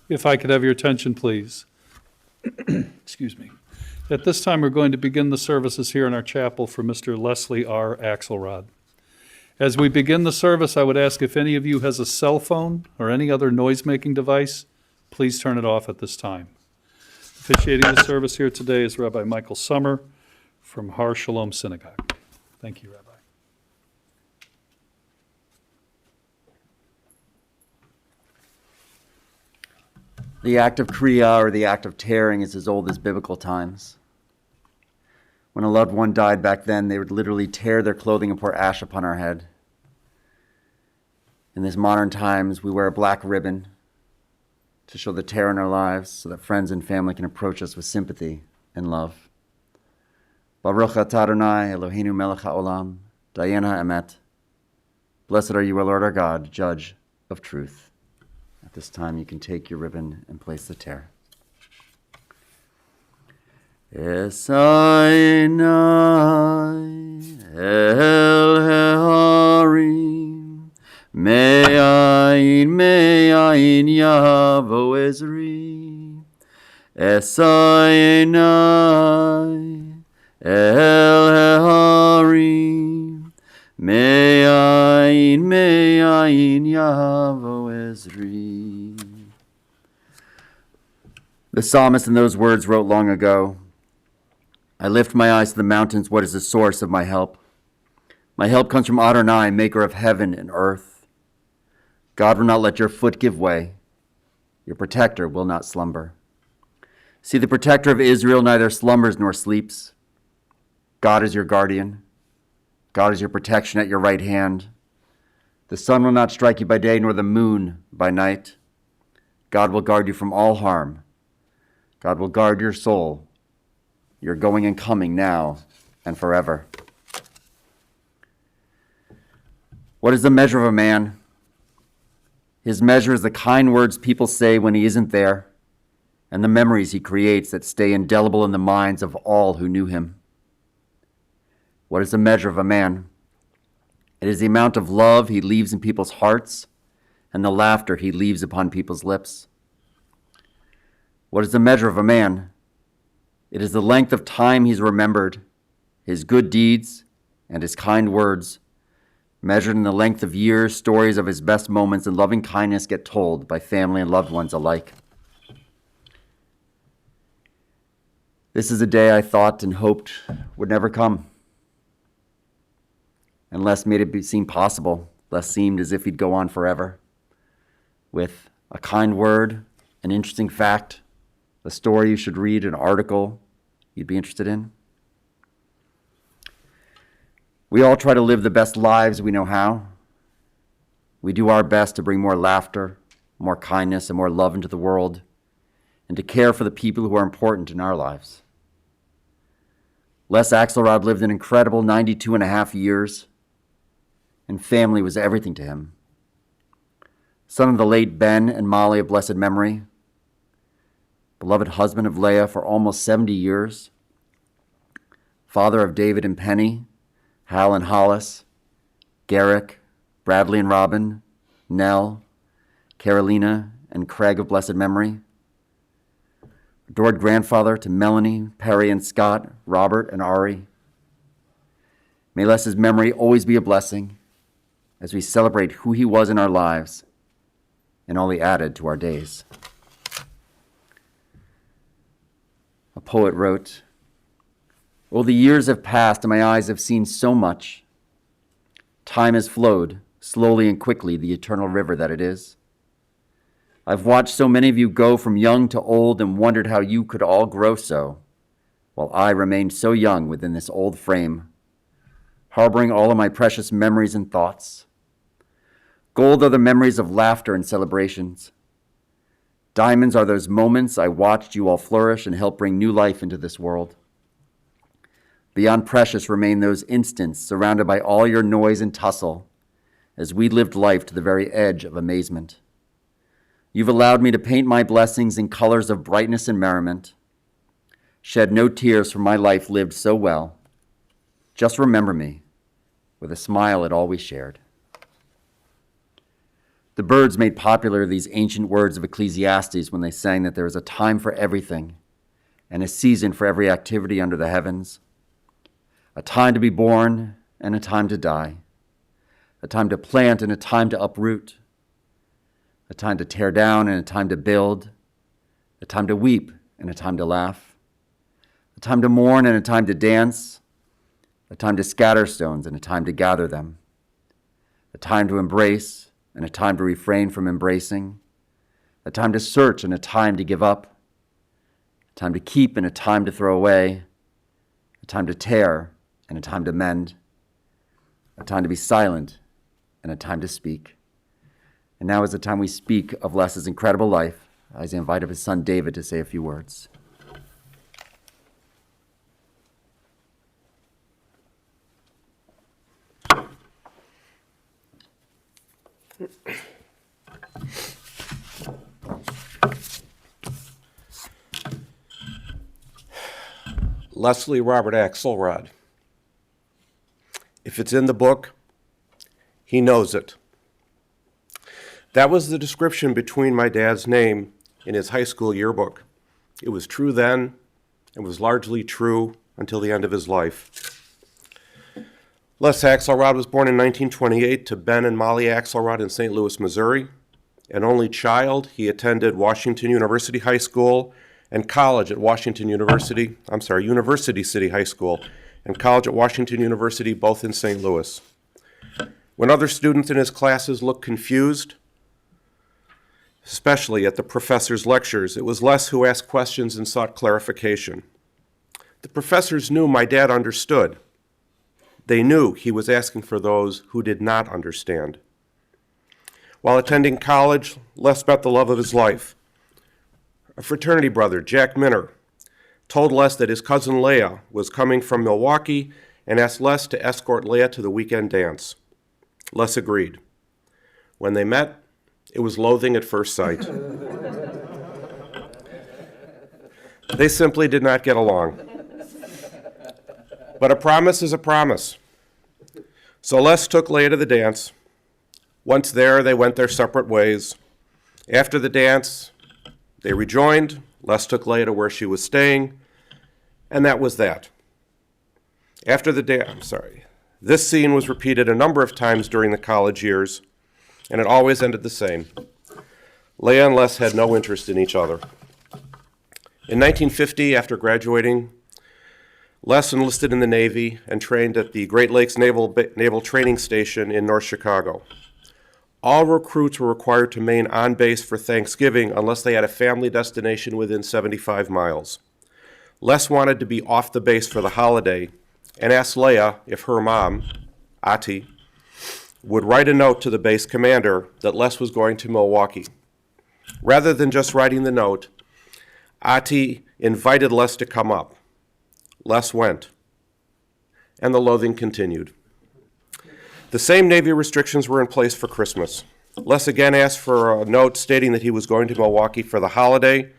If I could have your attention, please. Excuse me. At this time, we're going to begin the services here in our chapel for Mr. Leslie R. Axelrod. As we begin the service, I would ask if any of you has a cell phone or any other noise-making device, please turn it off at this time. Officiating the service here today is Rabbi Michael Sommer from Har Shalom Synagogue. Thank you, Rabbi. The act of kriya, or the act of tearing, is as old as biblical times. When a loved one died back then, they would literally tear their clothing and pour ash upon our head. In these modern times, we wear a black ribbon to show the tear in our lives so that friends and family can approach us with sympathy and love. Baruch atah Adonai Eloheinu melech haolam, dayan ha'emet. Blessed are you, O Lord our God, judge of truth. At this time, you can take your ribbon and place the tear. Esainai el heharim, me'ayin yavo ezri. Esainai el heharim, me'ayin yavo ezri. The psalmist in those words wrote long ago, I lift my eyes to the mountains. What is the source of my help? My help comes from Adonai, maker of heaven and earth. God will not let your foot give way. Your protector will not slumber. See, the protector of Israel neither slumbers nor sleeps. God is your guardian. God is your protection at your right hand. The sun will not strike you by day, nor the moon by night. God will guard you from all harm. God will guard your soul, your going and coming now and forever. What is the measure of a man? His measure is the kind words people say when he isn't there, and the memories he creates that stay indelible in the minds of all who knew him. What is the measure of a man? It is the amount of love he leaves in people's hearts and the laughter he leaves upon people's lips. What is the measure of a man? It is the length of time he's remembered, his good deeds and his kind words. Measured in the length of years, stories of his best moments and loving kindness get told by family and loved ones alike. This is a day I thought and hoped would never come. And less made it seem possible, less seemed as if he'd go on forever. With a kind word, an interesting fact, a story you should read, an article you'd be interested in. We all try to live the best lives we know how. We do our best to bring more laughter, more kindness, and more love into the world, and to care for the people who are important in our lives. Les Axelrod lived an incredible 92 and a half years, and family was everything to him. Son of the late Ben and Molly of blessed memory, beloved husband of Leah for almost 70 years, father of David and Penny, Hal and Hollis, Garrick, Bradley and Robin, Nell, Carolina, and Craig of blessed memory, adored grandfather to Melanie, Peri and Scott, Robert and Ari. May Les's memory always be a blessing as we celebrate who he was in our lives and all he added to our days. A poet wrote, "Oh, the years have passed and my eyes have seen so much. Time has flowed, slowly and quickly, the eternal river that it is. I've watched so many of you go from young to old and wondered how you could all grow so, while I remained so young within this old frame, harboring all of my precious memories and thoughts. Gold are the memories of laughter and celebrations. Diamonds are those moments I watched you all flourish and help bring new life into this world. Beyond precious remain those instants surrounded by all your noise and tussle as we lived life to the very edge of amazement. You've allowed me to paint my blessings in colors of brightness and merriment. Shed no tears for my life lived so well. Just remember me with a smile at all we shared." The birds made popular these ancient words of Ecclesiastes when they sang that there is a time for everything and a season for every activity under the heavens, a time to be born and a time to die, a time to plant and a time to uproot, a time to tear down and a time to build, a time to weep and a time to laugh, a time to mourn and a time to dance, a time to scatter stones and a time to gather them, a time to embrace and a time to refrain from embracing, a time to search and a time to give up, a time to keep and a time to throw away, a time to tear and a time to mend, a time to be silent and a time to speak. And now is the time we speak of Les's incredible life, as I invite his son David to say a few words. Leslie Robert Axelrod. If it's in the book, he knows it. That was the description between my dad's name in his high school yearbook. It was true then, and was largely true until the end of his life. Les Axelrod was born in 1928 to Ben and Molly Axelrod in St. Louis, Missouri. An only child, he attended Washington University High School and college at University City High School and college at Washington University, both in St. Louis. When other students in his classes looked confused, especially at the professor's lectures, it was Les who asked questions and sought clarification. The professors knew my dad understood. They knew he was asking for those who did not understand. While attending college, Les met the love of his life. A fraternity brother, Jack Minner, told Les that his cousin Leah was coming from Milwaukee and asked Les to escort Leah to the weekend dance. Les agreed. When they met, it was loathing at first sight. They simply did not get along. But a promise is a promise. So Les took Leah to the dance. Once there, they went their separate ways. After the dance, they rejoined. Les took Leah to where she was staying, and that was that. After the dance, this scene was repeated a number of times during the college years, and it always ended the same. Leah and Les had no interest in each other. In 1950, after graduating, Les enlisted in the Navy and trained at the Great Lakes Naval Training Station in North Chicago. All recruits were required to remain on base for Thanksgiving unless they had a family destination within 75 miles. Les wanted to be off the base for the holiday and asked Leah if her mom, Ati, would write a note to the base commander that Les was going to Milwaukee. Rather than just writing the note, Ati invited Les to come up. Les went, and the loathing continued. The same Navy restrictions were in place for Christmas. Les again asked for a note stating that he was going to Milwaukee for the holiday.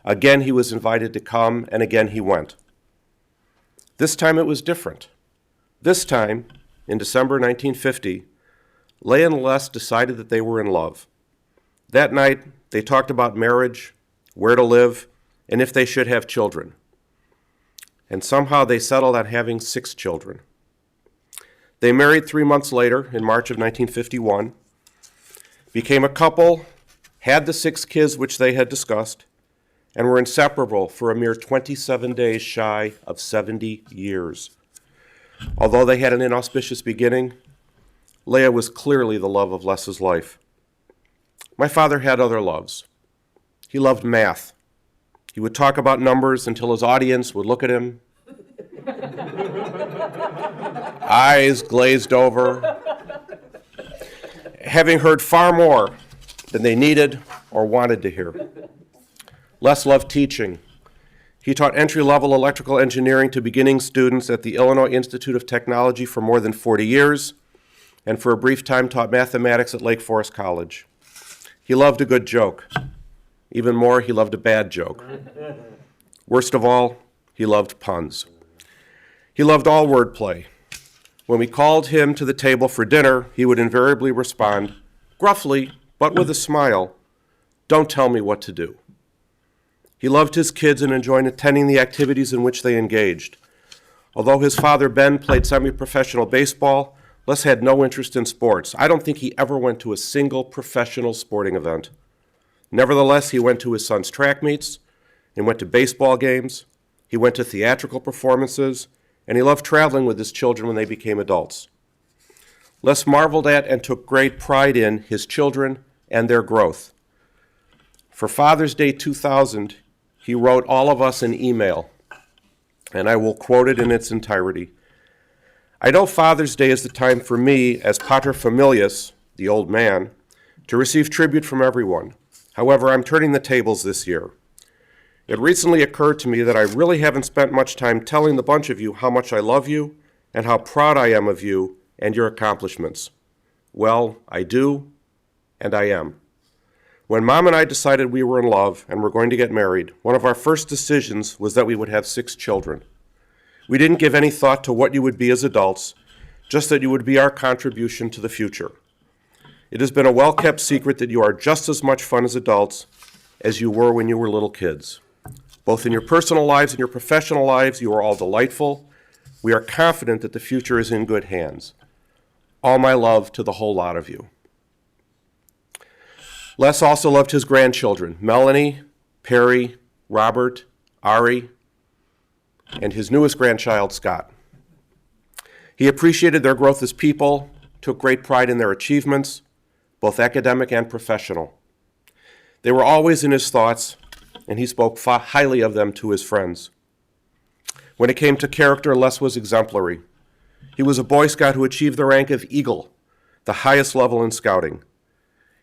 Again, he was invited to come, and again he went. This time it was different. This time, in December 1950, Leah and Les decided that they were in love. That night, they talked about marriage, where to live, and if they should have children. And somehow they settled on having 6 children. They married 3 months later, in March of 1951, became a couple, had the 6 kids which they had discussed, and were inseparable for a mere 27 days shy of 70 years. Although they had an inauspicious beginning, Leah was clearly the love of Les's life. My father had other loves. He loved math. He would talk about numbers until his audience would look at him, eyes glazed over, having heard far more than they needed or wanted to hear. Les loved teaching. He taught entry-level electrical engineering to beginning students at the Illinois Institute of Technology for more than 40 years, and for a brief time taught mathematics at Lake Forest College. He loved a good joke. Even more, he loved a bad joke. Worst of all, he loved puns. He loved all wordplay. When we called him to the table for dinner, he would invariably respond, gruffly but with a smile, "Don't tell me what to do." He loved his kids and enjoyed attending the activities in which they engaged. Although his father, Ben, played semi-professional baseball, Les had no interest in sports. I don't think he ever went to a single professional sporting event. Nevertheless, he went to his son's track meets, and went to baseball games, he went to theatrical performances, and he loved traveling with his children when they became adults. Les marveled at and took great pride in his children and their growth. For Father's Day 2000, he wrote all of us an email, and I will quote it in its entirety. "I know Father's Day is the time for me, as paterfamilias, the old man, to receive tribute from everyone. However, I'm turning the tables this year. It recently occurred to me that I really haven't spent much time telling the bunch of you how much I love you and how proud I am of you and your accomplishments. Well, I do, and I am. When Mom and I decided we were in love and were going to get married, one of our first decisions was that we would have 6 children. We didn't give any thought to what you would be as adults, just that you would be our contribution to the future. It has been a well-kept secret that you are just as much fun as adults as you were when you were little kids. Both in your personal lives and your professional lives, you are all delightful. We are confident that the future is in good hands. All my love to the whole lot of you." Les also loved his grandchildren, Melanie, Peri, Robert, Ari, and his newest grandchild, Scott. He appreciated their growth as people, took great pride in their achievements, both academic and professional. They were always in his thoughts, and he spoke highly of them to his friends. When it came to character, Les was exemplary. He was a Boy Scout who achieved the rank of Eagle, the highest level in scouting.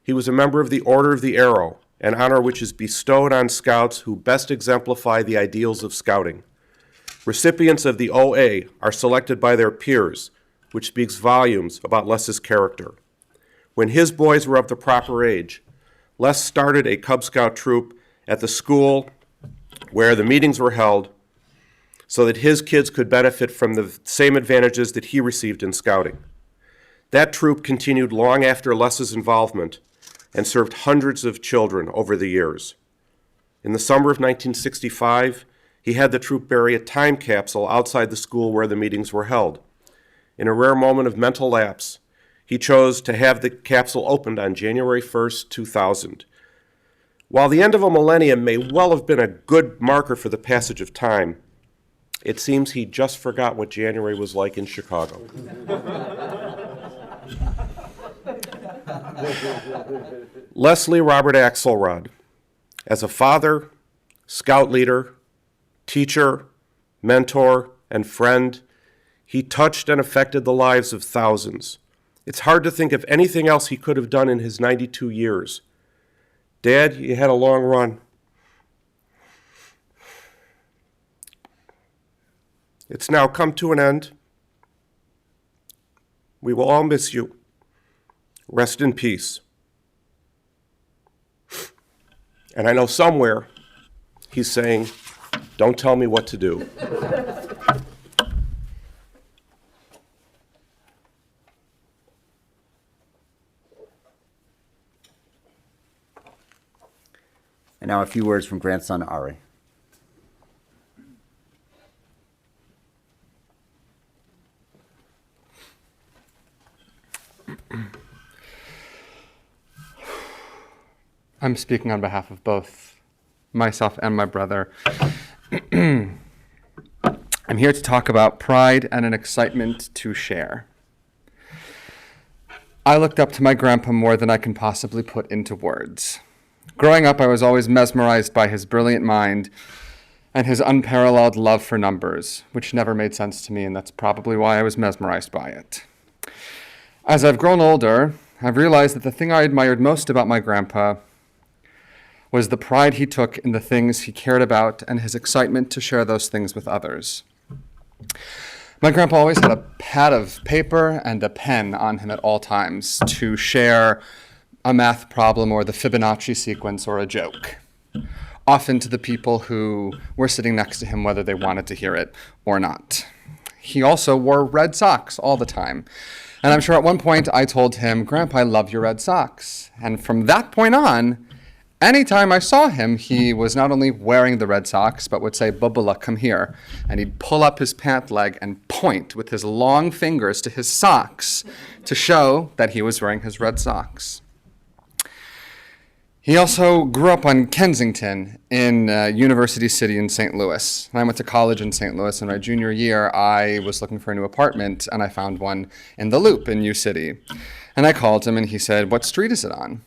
He was a member of the Order of the Arrow, an honor which is bestowed on scouts who best exemplify the ideals of scouting. Recipients of the OA are selected by their peers, which speaks volumes about Les's character. When his boys were of the proper age, Les started a Cub Scout troop at the school where the meetings were held so that his kids could benefit from the same advantages that he received in scouting. That troop continued long after Les's involvement and served hundreds of children over the years. In the summer of 1965, he had the troop bury a time capsule outside the school where the meetings were held. In a rare moment of mental lapse, he chose to have the capsule opened on January 1st, 2000. While the end of a millennium may well have been a good marker for the passage of time, it seems he just forgot what January was like in Chicago. Leslie Robert Axelrod, as a father, scout leader, teacher, mentor, and friend, he touched and affected the lives of thousands. It's hard to think of anything else he could have done in his 92 years. Dad, you had a long run. It's now come to an end. We will all miss you. Rest in peace. And I know somewhere he's saying, "Don't tell me what to do." And now a few words from grandson Ari. I'm speaking on behalf of both myself and my brother. I'm here to talk about pride and an excitement to share. I looked up to my grandpa more than I can possibly put into words. Growing up, I was always mesmerized by his brilliant mind and his unparalleled love for numbers, which never made sense to me, and that's probably why I was mesmerized by it. As I've grown older, I've realized that the thing I admired most about my grandpa was the pride he took in the things he cared about and his excitement to share those things with others. My grandpa always had a pad of paper and a pen on him at all times to share a math problem or the Fibonacci sequence or a joke, often to the people who were sitting next to him, whether they wanted to hear it or not. He also wore red socks all the time, And I'm sure at one point I told him, Grandpa, I love your Red Sox. And from that point on, anytime I saw him, he was not only wearing the Red Sox, but would say, Bubala, come here. And he'd pull up his pant leg and point with his long fingers to his socks to show that he was wearing his Red Sox. He also grew up on Kensington in University City in St. Louis. And I went to college in St. Louis. In my junior year, I was looking for a new apartment, and I found one in the Loop in U City. And I called him, and he said, what street is it on?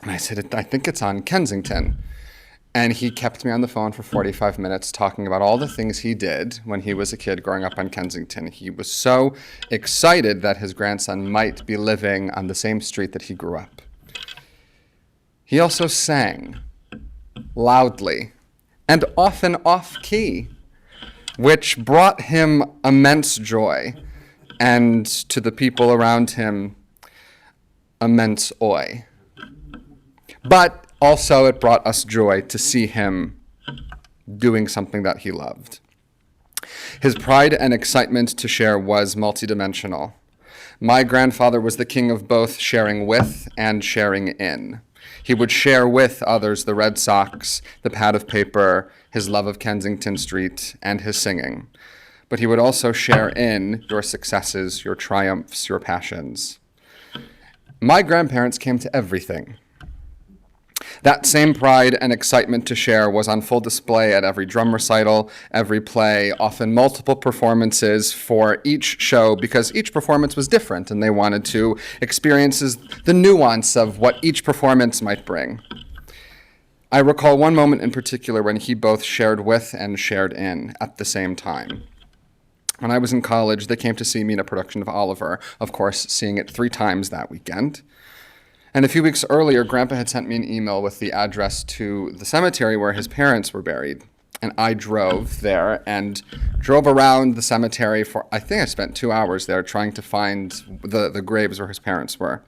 And I said, I think it's on Kensington. And he kept me on the phone for 45 minutes talking about all the things he did when he was a kid growing up on Kensington. He was so excited that his grandson might be living on the same street that he grew up. He also sang loudly and often off-key, which brought him immense joy, and to the people around him, immense oi. But also it brought us joy to see him doing something that he loved. His pride and excitement to share was multidimensional. My grandfather was the king of both sharing with and sharing in. He would share with others the Red Sox, the pad of paper, his love of Kensington Street, and his singing. But he would also share in your successes, your triumphs, your passions. My grandparents came to everything. That same pride and excitement to share was on full display at every drum recital, every play, often multiple performances for each show, because each performance was different and they wanted to experience the nuance of what each performance might bring. I recall one moment in particular when he both shared with and shared in at the same time. When I was in college, they came to see me in a production of Oliver, of course, seeing it 3 times that weekend. And a few weeks earlier, Grandpa had sent me an email with the address to the cemetery where his parents were buried. And I drove there and drove around the cemetery for, I think I spent 2 hours there trying to find the graves where his parents were.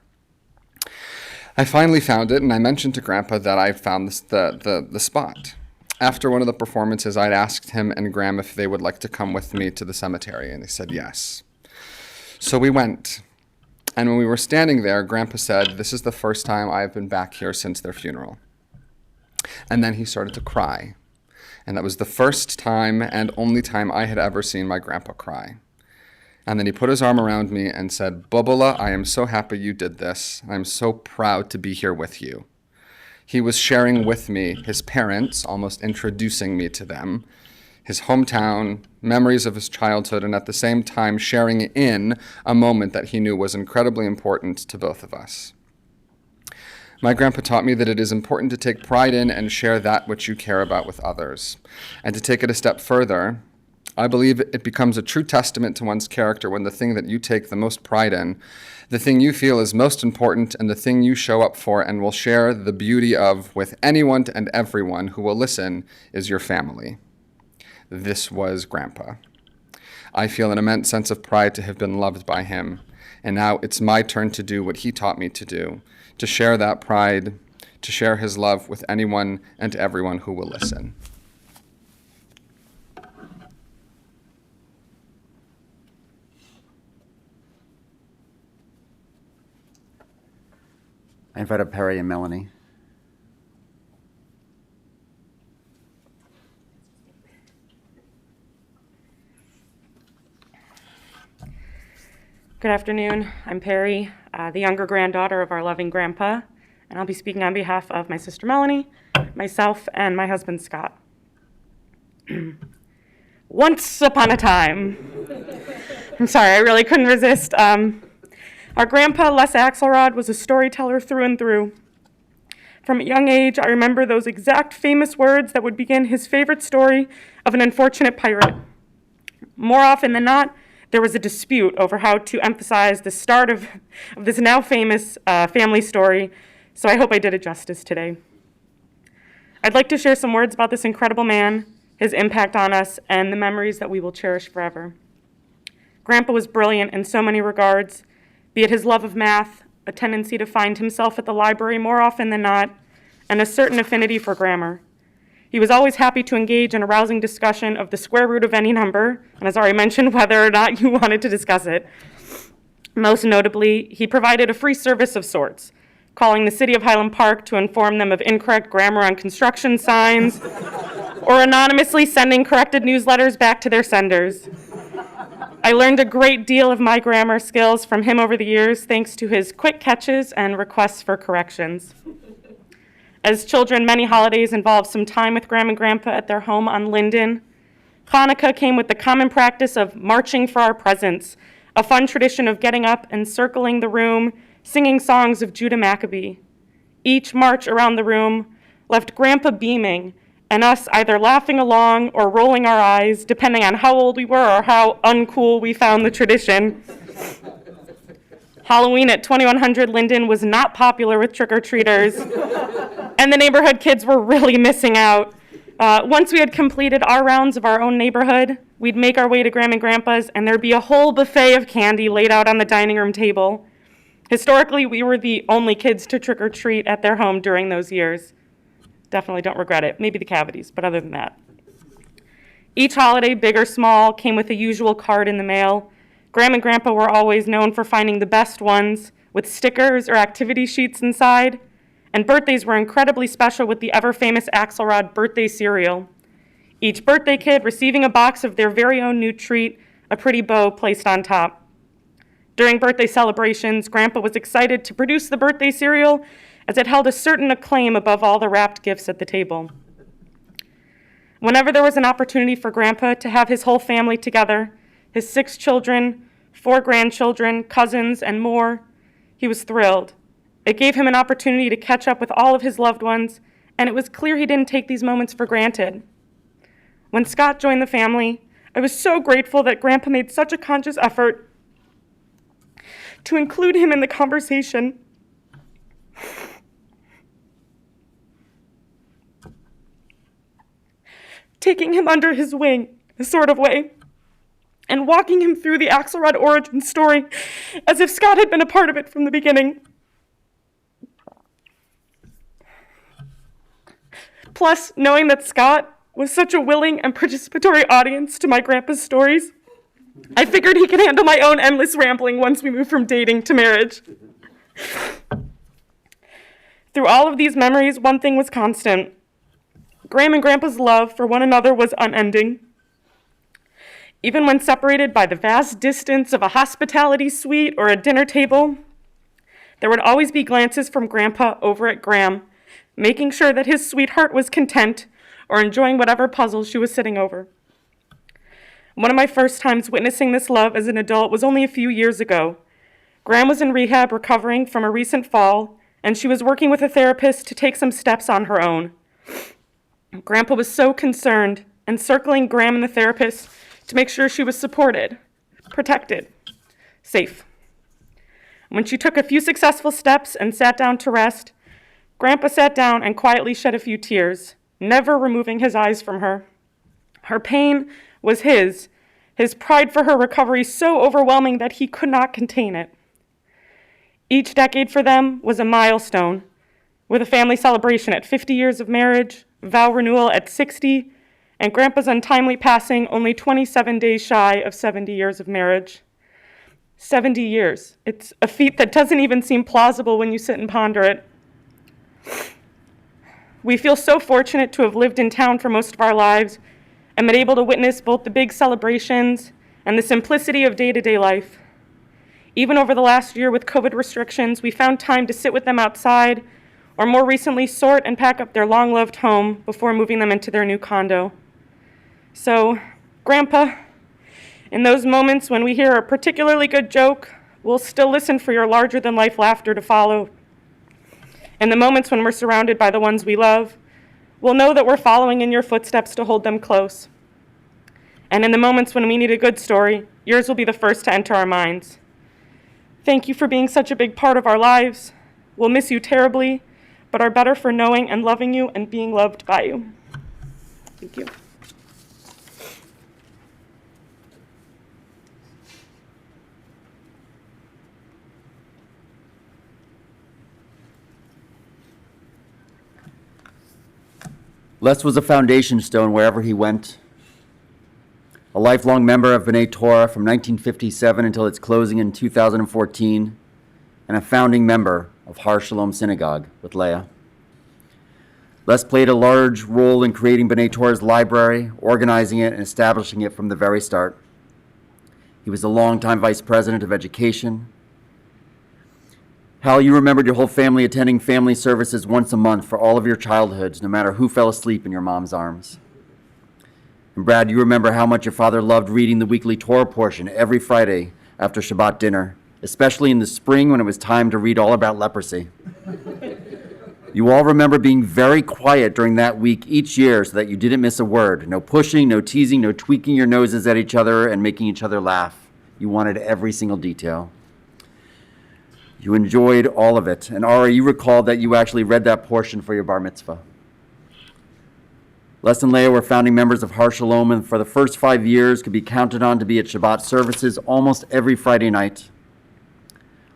I finally found it, and I mentioned to Grandpa that I found the spot. After one of the performances, I'd asked him and Graham if they would like to come with me to the cemetery, and they said yes. So we went. And when we were standing there, Grandpa said, this is the first time I've been back here since their funeral. And then he started to cry. And that was the first time and only time I had ever seen my grandpa cry. And then he put his arm around me and said, Bubala, I am so happy you did this. I'm so proud to be here with you. He was sharing with me his parents, almost introducing me to them, his hometown, memories of his childhood, and at the same time sharing in a moment that he knew was incredibly important to both of us. My grandpa taught me that it is important to take pride in and share that which you care about with others. And to take it a step further, I believe it becomes a true testament to one's character when the thing that you take the most pride in, the thing you feel is most important, and the thing you show up for and will share the beauty of with anyone and everyone who will listen is your family. This was Grandpa. I feel an immense sense of pride to have been loved by him, and now it's my turn to do what he taught me to do, to share that pride, to share his love with anyone and everyone who will listen. I invite up Peri and Melanie. Good afternoon. I'm Peri, the younger granddaughter of our loving grandpa, and I'll be speaking on behalf of my sister Melanie, myself, and my husband Scott. Once upon a time. I'm sorry, I really couldn't resist. Our grandpa, Les Axelrod, was a storyteller through and through. From a young age, I remember those exact famous words that would begin his favorite story of an unfortunate pirate. More often than not, there was a dispute over how to emphasize the start of this now famous family story, so I hope I did it justice today. I'd like to share some words about this incredible man, his impact on us, and the memories that we will cherish forever. Grandpa was brilliant in so many regards, be it his love of math, a tendency to find himself at the library more often than not, and a certain affinity for grammar. He was always happy to engage in a rousing discussion of the square root of any number, and as already mentioned, whether or not you wanted to discuss it. Most notably, he provided a free service of sorts, calling the city of Highland Park to inform them of incorrect grammar on construction signs, or anonymously sending corrected newsletters back to their senders. I learned a great deal of my grammar skills from him over the years, thanks to his quick catches and requests for corrections. As children, many holidays involved some time with Grandma and Grandpa at their home on Linden. Hanukkah came with the common practice of marching for our presents, a fun tradition of getting up and circling the room, singing songs of Judah Maccabee. Each march around the room left Grandpa beaming, and us either laughing along or rolling our eyes, depending on how old we were or how uncool we found the tradition. Halloween at 2100 Linden was not popular with trick-or-treaters, and the neighborhood kids were really missing out. Once we had completed our rounds of our own neighborhood, we'd make our way to Grandma and Grandpa's, and there'd be a whole buffet of candy laid out on the dining room table. Historically, we were the only kids to trick-or-treat at their home during those years. Definitely don't regret it. Maybe the cavities, but other than that. Each holiday, big or small, came with a usual card in the mail. Grandma and Grandpa were always known for finding the best ones, with stickers or activity sheets inside. And birthdays were incredibly special with the ever-famous Axelrod birthday cereal. Each birthday kid receiving a box of their very own new treat, a pretty bow placed on top. During birthday celebrations, Grandpa was excited to produce the birthday cereal as it held a certain acclaim above all the wrapped gifts at the table. Whenever there was an opportunity for Grandpa to have his whole family together, his 6 children, 4 grandchildren, cousins, and more, he was thrilled. It gave him an opportunity to catch up with all of his loved ones, and it was clear he didn't take these moments for granted. When Scott joined the family, I was so grateful that Grandpa made such a conscious effort to include him in the conversation. Taking him under his wing, a sort of way, and walking him through the Axelrod origin story as if Scott had been a part of it from the beginning. Plus, knowing that Scott was such a willing and participatory audience to my grandpa's stories, I figured he could handle my own endless rambling once we moved from dating to marriage. Through all of these memories, one thing was constant. Graham and Grandpa's love for one another was unending. Even when separated by the vast distance of a hospitality suite or a dinner table, there would always be glances from Grandpa over at Graham, making sure that his sweetheart was content or enjoying whatever puzzle she was sitting over. One of my first times witnessing this love as an adult was only a few years ago. Graham was in rehab recovering from a recent fall, and she was working with a therapist to take some steps on her own. Grandpa was so concerned, encircling Graham and the therapist to make sure she was supported, protected, safe. When she took a few successful steps and sat down to rest, Grandpa sat down and quietly shed a few tears, never removing his eyes from her. Her pain was his pride for her recovery so overwhelming that he could not contain it. Each decade for them was a milestone, with a family celebration at 50 years of marriage, vow renewal at 60, and Grandpa's untimely passing only 27 days shy of 70 years of marriage. 70 years. It's a feat that doesn't even seem plausible when you sit and ponder it. We feel so fortunate to have lived in town for most of our lives and been able to witness both the big celebrations and the simplicity of day-to-day life. Even over the last year with COVID restrictions, we found time to sit with them outside, or more recently, sort and pack up their long-loved home before moving them into their new condo. So, Grandpa, in those moments when we hear a particularly good joke, we'll still listen for your larger-than-life laughter to follow. In the moments when we're surrounded by the ones we love, we'll know that we're following in your footsteps to hold them close. And in the moments when we need a good story, yours will be the first to enter our minds. Thank you for being such a big part of our lives. We'll miss you terribly, but are better for knowing and loving you and being loved by you. Thank you. Les was a foundation stone wherever he went. a lifelong member of B'nai Torah from 1957 until its closing in 2014, and a founding member of Har Shalom Synagogue with Leah. Les played a large role in creating B'nai Torah's library, organizing it, and establishing it from the very start. He was a longtime vice president of education. Hal, you remembered your whole family attending family services once a month for all of your childhoods, no matter who fell asleep in your mom's arms. And Brad, you remember how much your father loved reading the weekly Torah portion every Friday after Shabbat dinner, especially in the spring when it was time to read all about leprosy. You all remember being very quiet during that week each year so that you didn't miss a word. No pushing, no teasing, no tweaking your noses at each other and making each other laugh. You wanted every single detail. You enjoyed all of it. And Ari, you recalled that you actually read that portion for your bar mitzvah. Les and Leah were founding members of Har Shalom, and for the first 5 years could be counted on to be at Shabbat services almost every Friday night.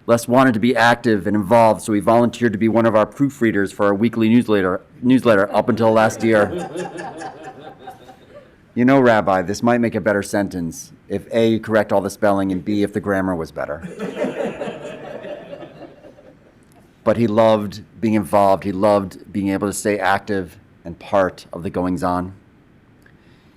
Les wanted to be active and involved, so he volunteered to be one of our proofreaders for our weekly newsletter up until last year. You know, Rabbi, this might make a better sentence if A, you correct all the spelling, and B, if the grammar was better. But he loved being involved. He loved being able to stay active and part of the goings-on.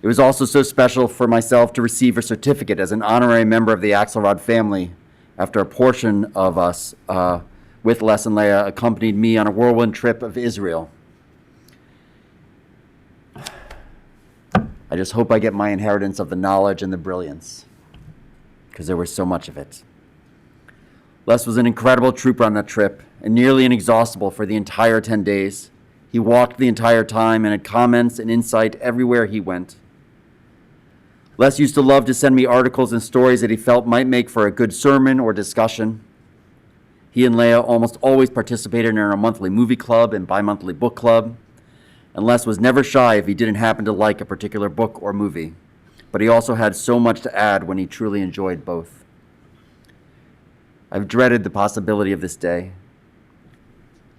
It was also so special for myself to receive a certificate as an honorary member of the Axelrod family after a portion of us with Les and Leah accompanied me on a whirlwind trip of Israel. I just hope I get my inheritance of the knowledge and the brilliance, because there was so much of it. Les was an incredible trooper on that trip and nearly inexhaustible for the entire 10 days. He walked the entire time and had comments and insight everywhere he went. Les used to love to send me articles and stories that he felt might make for a good sermon or discussion. He and Leah almost always participated in our monthly movie club and bi-monthly book club, and Les was never shy if he didn't happen to like a particular book or movie, but he also had so much to add when he truly enjoyed both. I've dreaded the possibility of this day.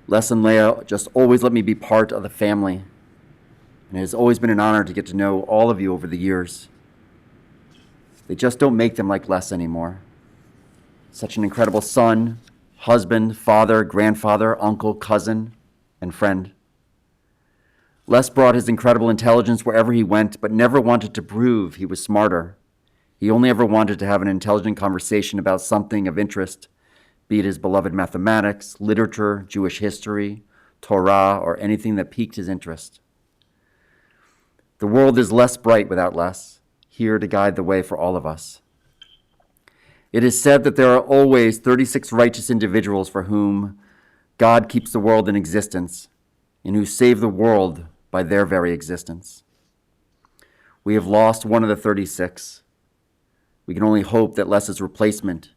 Les and Leah just always let me be part of the family, and it has always been an honor to get to know all of you over the years. They just don't make them like Les anymore. Such an incredible son, husband, father, grandfather, uncle, cousin, and friend. Les brought his incredible intelligence wherever he went, but never wanted to prove he was smarter. He only ever wanted to have an intelligent conversation about something of interest, be it his beloved mathematics, literature, Jewish history, Torah, or anything that piqued his interest. The world is less bright without Les, here to guide the way for all of us. It is said that there are always 36 righteous individuals for whom God keeps the world in existence and who save the world by their very existence. We have lost one of the 36. We can only hope that Les's replacement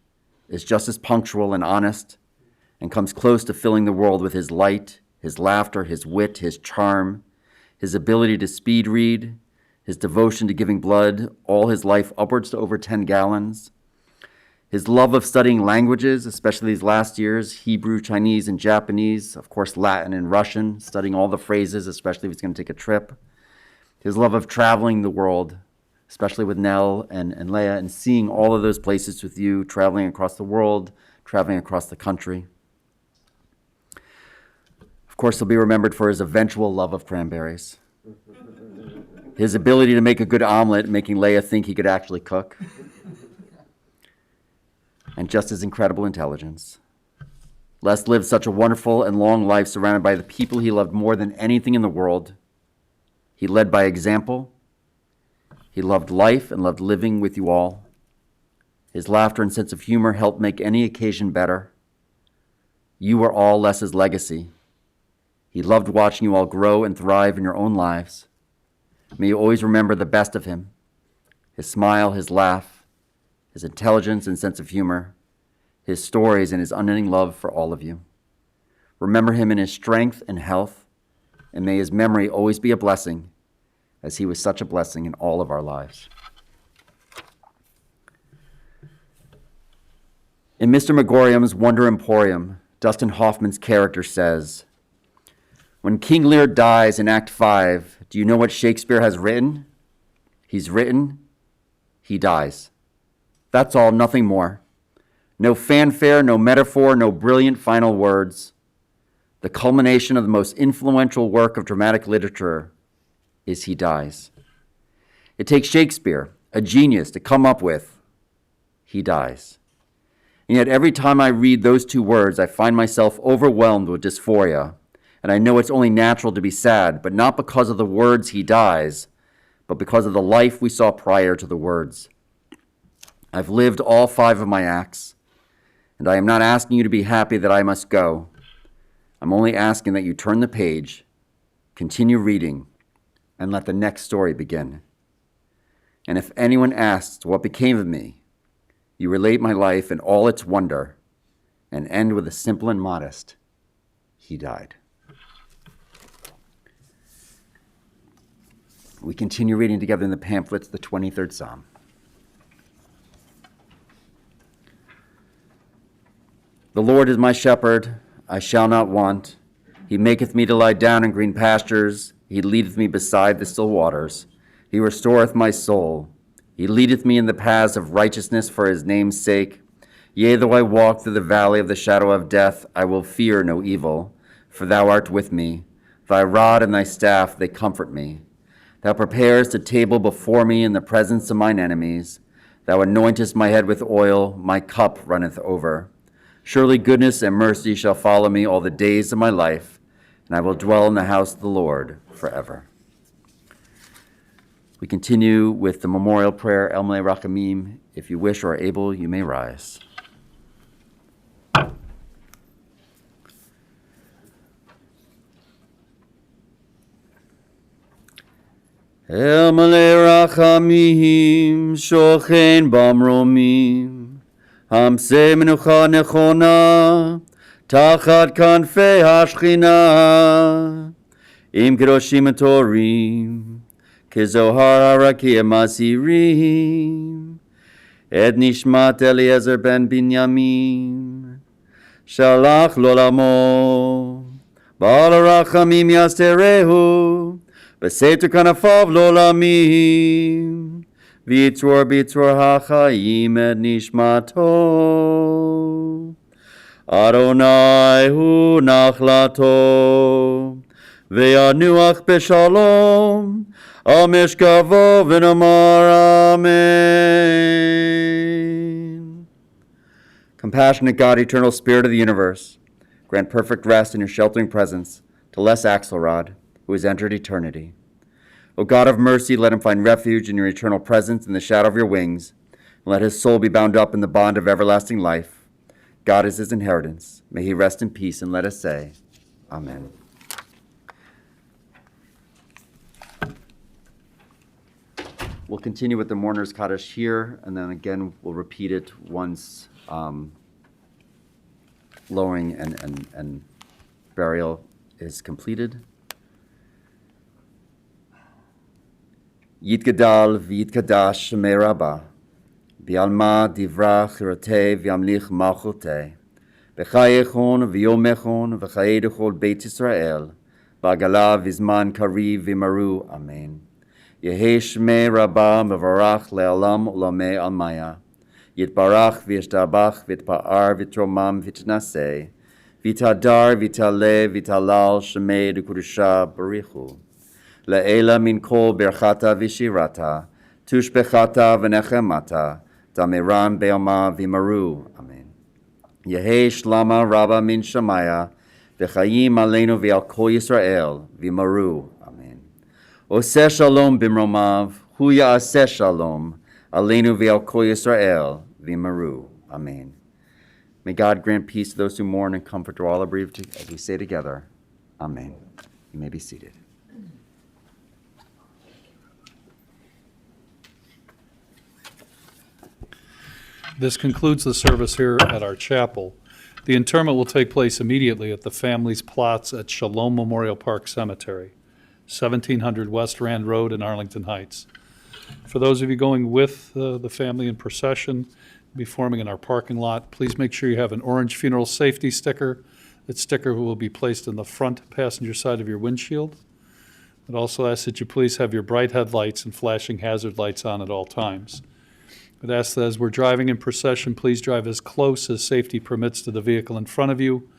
is just as punctual and honest and comes close to filling the world with his light, his laughter, his wit, his charm, his ability to speed read, his devotion to giving blood, all his life upwards to over 10 gallons, his love of studying languages, especially these last years, Hebrew, Chinese, and Japanese, of course Latin and Russian, studying all the phrases, especially if he's going to take a trip, his love of traveling the world, especially with Nell and Leah, and seeing all of those places with you, traveling across the world, traveling across the country. Of course, he'll be remembered for his eventual love of cranberries, his ability to make a good omelet, making Leah think he could actually cook, and just his incredible intelligence. Les lived such a wonderful and long life surrounded by the people he loved more than anything in the world. He led by example. He loved life and loved living with you all. His laughter and sense of humor helped make any occasion better. You are all Les's legacy. He loved watching you all grow and thrive in your own lives. May you always remember the best of him, his smile, his laugh, his intelligence and sense of humor, his stories, and his unending love for all of you. Remember him in his strength and health, and may his memory always be a blessing, as he was such a blessing in all of our lives. In Mr. Megorium's Wonder Emporium, Dustin Hoffman's character says, "When King Lear dies in Act 5, do you know what Shakespeare has written? He's written, he dies. That's all, nothing more. No fanfare, no metaphor, no brilliant final words. The culmination of the most influential work of dramatic literature is he dies. It takes Shakespeare, a genius, to come up with he dies. And yet every time I read those two words, I find myself overwhelmed with dysphoria. And I know it's only natural to be sad, but not because of the words he dies, but because of the life we saw prior to the words. I've lived all 5 of my acts, and I am not asking you to be happy that I must go. I'm only asking that you turn the page, continue reading, and let the next story begin. And if anyone asks what became of me, you relate my life in all its wonder and end with a simple and modest, he died. We continue reading together in the pamphlets, the 23rd Psalm. The Lord is my shepherd, I shall not want. He maketh me to lie down in green pastures. He leadeth me beside the still waters. He restoreth my soul. He leadeth me in the paths of righteousness for his name's sake. Yea, though I walk through the valley of the shadow of death, I will fear no evil, for thou art with me. Thy rod and thy staff, they comfort me. Thou preparest a table before me in the presence of mine enemies. Thou anointest my head with oil, my cup runneth over. Surely goodness and mercy shall follow me all the days of my life, and I will dwell in the house of the Lord forever. We continue with the memorial prayer, El Malei Rachamim. If you wish or are able, you may rise. El Malei Rachamim, Shochen Bamromim, Hamse Menucha Nechona, Tachat Kanfei Hashchina, Im Kedoshim Torim, Kezohar Arakia Masirim, Ed Nishmat Eliezer ben Binyamin, Shalach Lolamo, Baal Rachamim Yasterehu, Beseter Kanafav Lolamim, Vitzor Bitzor HaChaim Ed Nishmato, Adonai Hu Nachlato, Ve'anuach B'Shalom, Amishkavo V'Namar Amen. Compassionate God, eternal Spirit of the universe, grant perfect rest in your sheltering presence to Les Axelrod, who has entered eternity. O God of mercy, let him find refuge in your eternal presence in the shadow of your wings, and let his soul be bound up in the bond of everlasting life. God is his inheritance. May he rest in peace, and let us say, Amen. We'll continue with the mourner's Kaddish here, and then again we'll repeat it once lowering and burial is completed. Yitgadal v'yitkadash shemei Rabbah, bi'alma divra chirotei v'yamlich malchotei, b'chayechon v'yomechon v'chayei dechol Beit Yisrael, b'agala v'zman kariv v'maru, Amen. Yehei shmei Rabbah mevarach le'olam ulamei almaya, yitbarach v'yishtabach v'yitpa'ar v'yitromam v'yitnaseh, v'yitadar v'yitaleh v'yitalal shemei dekudusha barichu. Le'ela min kol berchata v'shirata, tushbechata v'nechemata, damiran be'alma v'maru. Amen. Yehei shlama rabba min shamaya, v'chayim aleinu v'al kol Yisrael, v'maru. Amen. Oseh shalom bimromav, hu ya'aseh shalom, aleinu v'al kol Yisrael, v'maru. Amen. May God grant peace to those who mourn and comfort to all the bereaved as we say together, Amen. You may be seated. This concludes the service here at our chapel. The interment will take place immediately at the family's plots at Shalom Memorial Park Cemetery, 1700 West Rand Road in Arlington Heights. For those of you going with the family in procession, be forming in our parking lot, please make sure you have an orange funeral safety sticker. That sticker will be placed in the front passenger side of your windshield. I'd also ask that you please have your bright headlights and flashing hazard lights on at all times. But ask that as we're driving in procession, please drive as close as safety permits to the vehicle in front of you.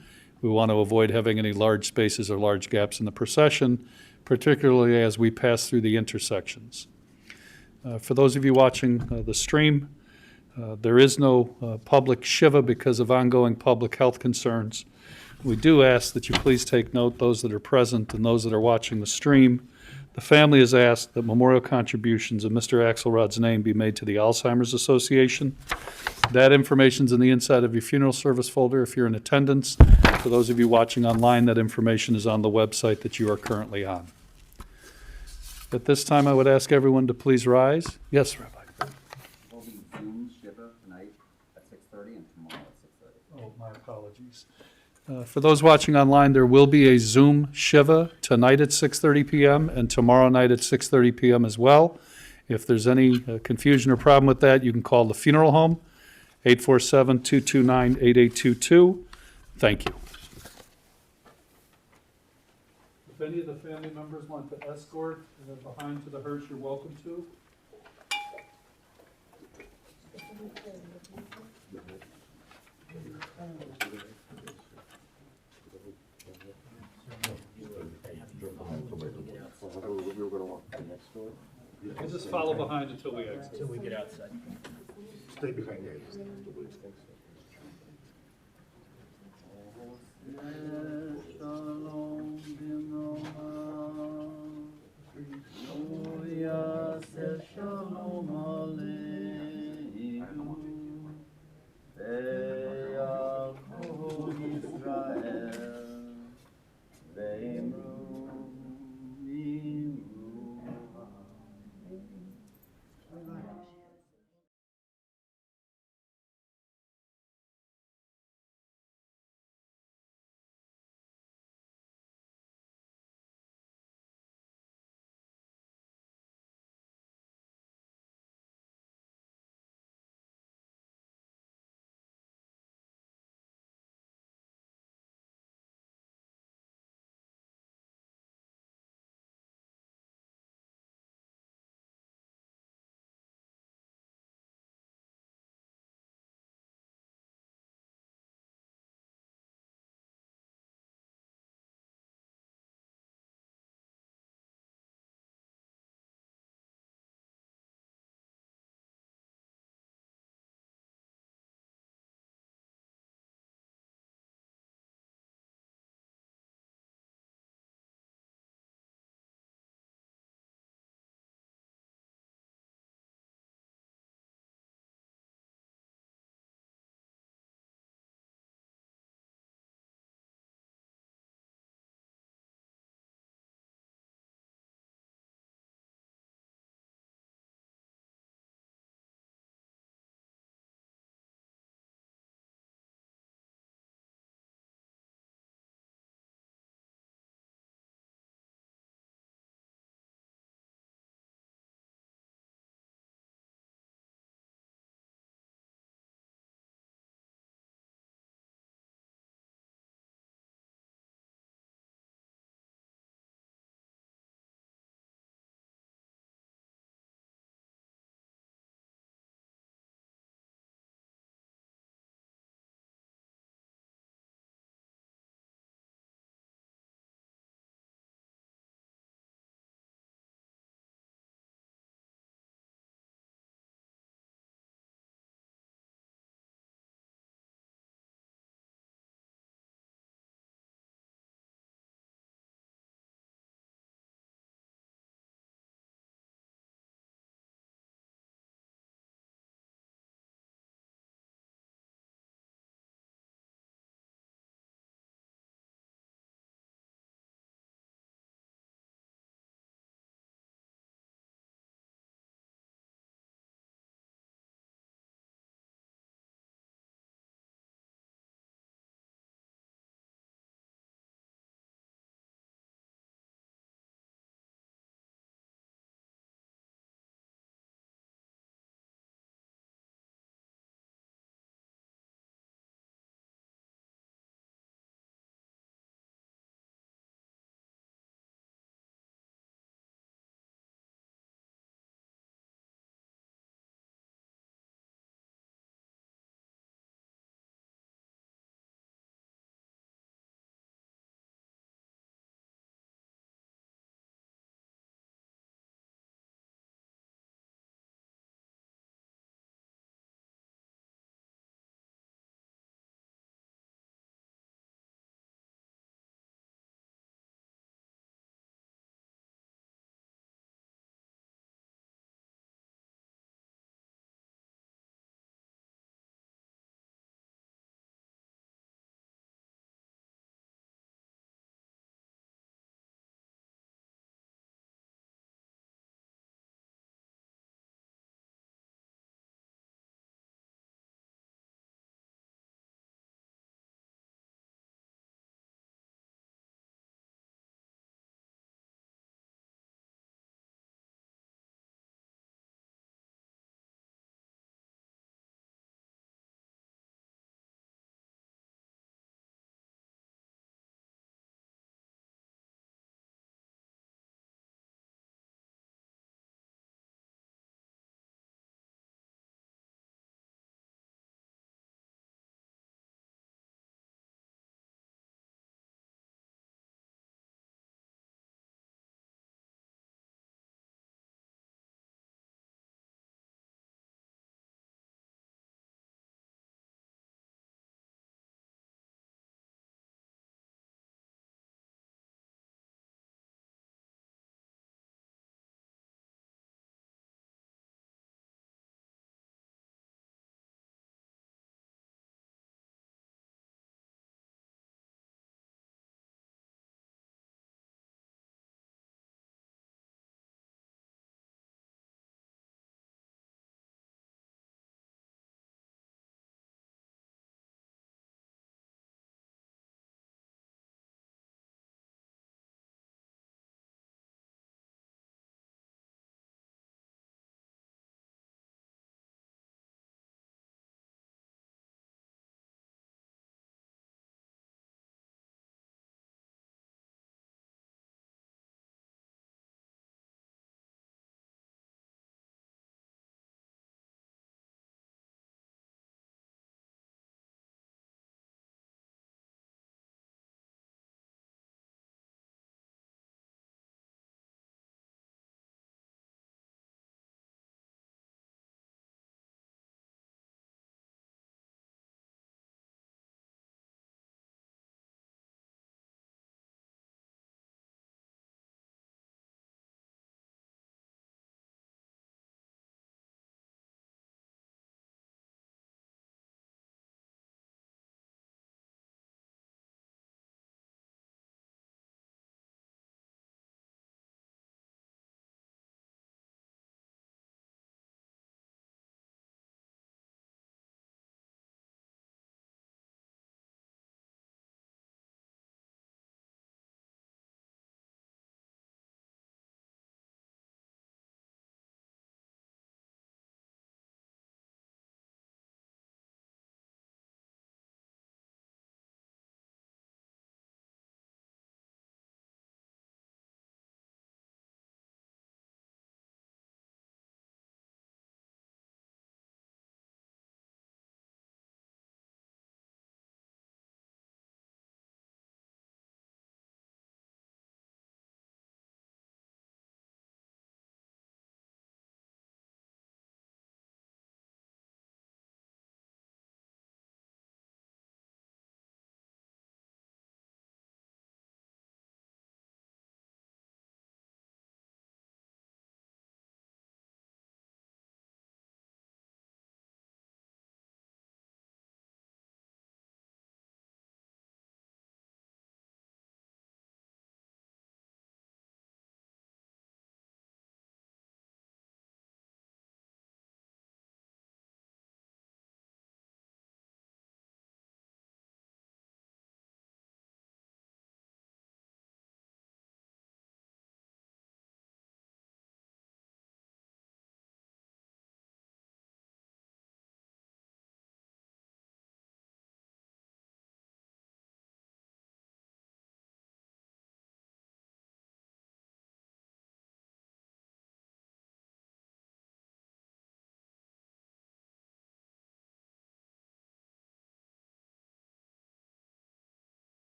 We want to avoid having any large spaces or large gaps in the procession, particularly as we pass through the intersections. For those of you watching the stream, there is no public Shiva because of ongoing public health concerns. We do ask that you please take note, those that are present and those that are watching the stream. The family has asked that memorial contributions in Mr. Axelrod's name be made to the Alzheimer's Association. That information's in the inside of your funeral service folder if you're in attendance. For those of you watching online, that information is on the website that you are currently on. At this time, I would ask everyone to please rise. Yes, Rabbi. Will be Zoom Shiva tonight at 6:30 and tomorrow at 6:30. Oh, my apologies. For those watching online, there will be a Zoom Shiva tonight at 6:30 p.m. and tomorrow night at 6:30 p.m. as well. If there's any confusion or problem with that, you can call the funeral home, 847-229-8822. Thank you. If any of the family members want to escort behind to the hearse, you're welcome to. We'll just follow behind until we exit. Until we get outside. Stay behind there.